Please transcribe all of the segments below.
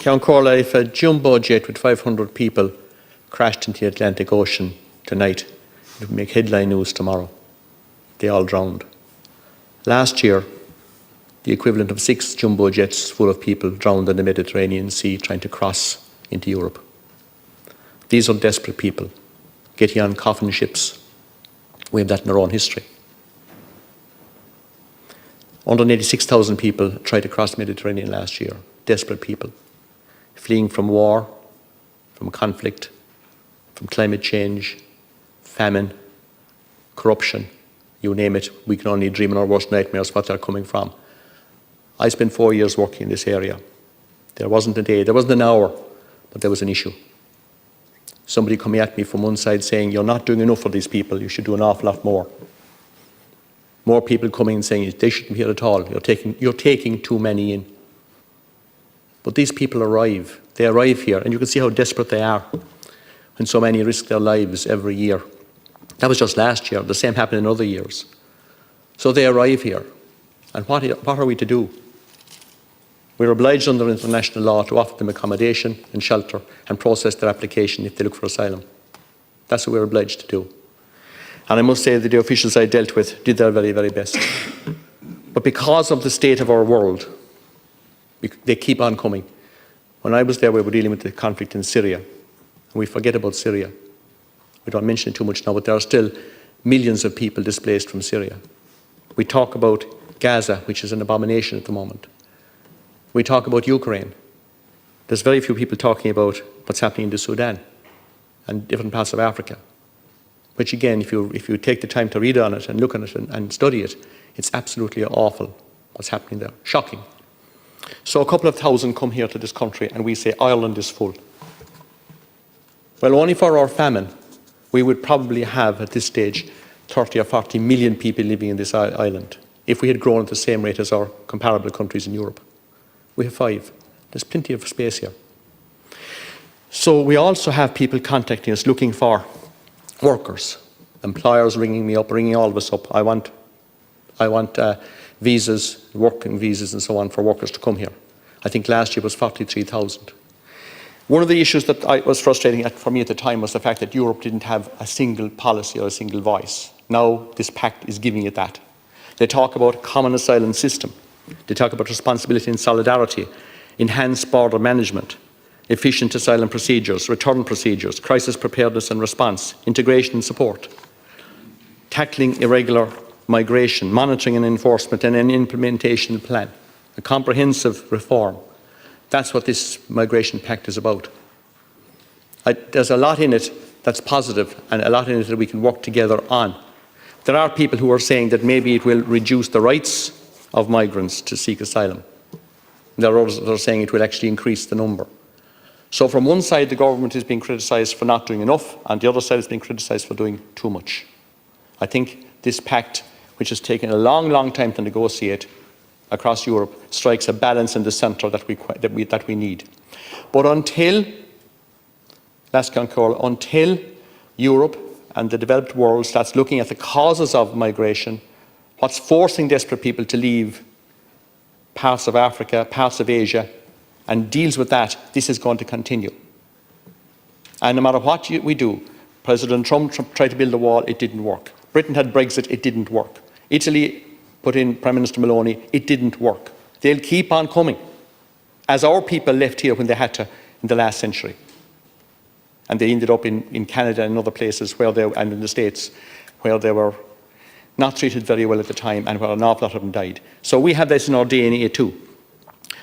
Count Corla, if a jumbo jet with 500 people crashed into the Atlantic Ocean tonight, it would make headline news tomorrow. They all drowned. Last year, the equivalent of 6 jumbo jets full of people drowned in the Mediterranean Sea trying to cross into Europe. These are desperate people getting on coffin ships. We have that in our own history. 186,000 people tried to cross the Mediterranean last year. Desperate people, fleeing from war, from conflict, from climate change, famine, corruption, you name it. We can only dream in our worst nightmares what they're coming from. I spent 4 years working in this area. There wasn't a day, there wasn't an hour, but there was an issue. Somebody coming at me from one side saying, you're not doing enough for these people, you should do an awful lot more. More people coming and saying, they shouldn't be here at all, you're taking too many in. But these people arrive. They arrive here, and you can see how desperate they are when so many risk their lives every year. That was just last year. The same happened in other years. So they arrive here. And what are we to do? We're obliged under international law to offer them accommodation and shelter and process their application if they look for asylum. That's what we're obliged to do. And I must say that the officials I dealt with did their very, very best. But because of the state of our world, they keep on coming. When I was there, we were dealing with the conflict in Syria. And we forget about Syria. We don't mention it too much now, but there are still millions of people displaced from Syria. We talk about Gaza, which is an abomination at the moment. We talk about Ukraine. There's very few people talking about what's happening in the Sudan and different parts of Africa. Which again, if you take the time to read on it and look on it and study it, it's absolutely awful what's happening there. Shocking. So a couple of thousand come here to this country and we say Ireland is full. Well, only for our famine, we would probably have at this stage 30 or 40 million people living in this island if we had grown at the same rate as our comparable countries in Europe. We have 5. There's plenty of space here. So we also have people contacting us looking for workers. Employers ringing me up, ringing all of us up. I want visas, working visas and so on for workers to come here. I think last year was 43,000. One of the issues that was frustrating for me at the time was the fact that Europe didn't have a single policy or a single voice. Now this pact is giving it that. They talk about a common asylum system. They talk about responsibility and solidarity, enhanced border management, efficient asylum procedures, return procedures, crisis preparedness and response, integration and support, tackling irregular migration, monitoring and enforcement, and an implementation plan, a comprehensive reform. That's what this migration pact is about. There's a lot in it that's positive and a lot in it that we can work together on. There are people who are saying that maybe it will reduce the rights of migrants to seek asylum. There are others that are saying it will actually increase the number. So from one side, the government is being criticised for not doing enough, and the other side is being criticised for doing too much. I think this pact, which has taken a long, long time to negotiate across Europe, strikes a balance in the centre that we need. But until Europe and the developed world starts looking at the causes of migration, what's forcing desperate people to leave parts of Africa, parts of Asia, and deals with that, this is going to continue. And no matter what we do, President Trump tried to build a wall, it didn't work. Britain had Brexit, it didn't work. Italy put in Prime Minister Meloni, it didn't work. They'll keep on coming, as our people left here when they had to in the last century. And they ended up in Canada and other places and in the States where they were not treated very well at the time and where an awful lot of them died. So we have this in our DNA too.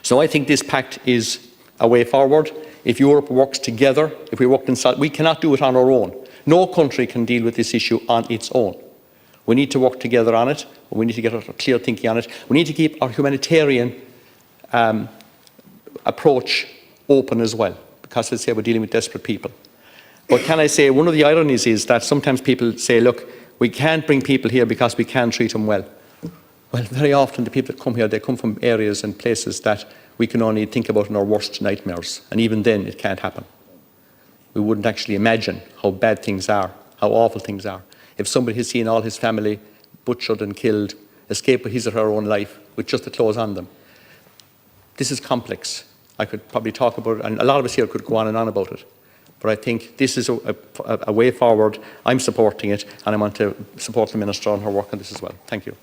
So I think this pact is a way forward. If Europe works together, if we work inside, we cannot do it on our own. No country can deal with this issue on its own. We need to work together on it. We need to get a clear thinking on it. We need to keep our humanitarian approach open as well, because as I say, we're dealing with desperate people. But can I say, one of the ironies is that sometimes people say, look, we can't bring people here because we can't treat them well. Well, very often the people that come here, they come from areas and places that we can only think about in our worst nightmares. And even then, it can't happen. We wouldn't actually imagine how bad things are, how awful things are. If somebody has seen all his family butchered and killed, escape with his or her own life with just the clothes on them. This is complex. I could probably talk about it, and a lot of us here could go on about it. But I think this is a way forward. I'm supporting it, and I want to support the Minister on her work on this as well. Thank you.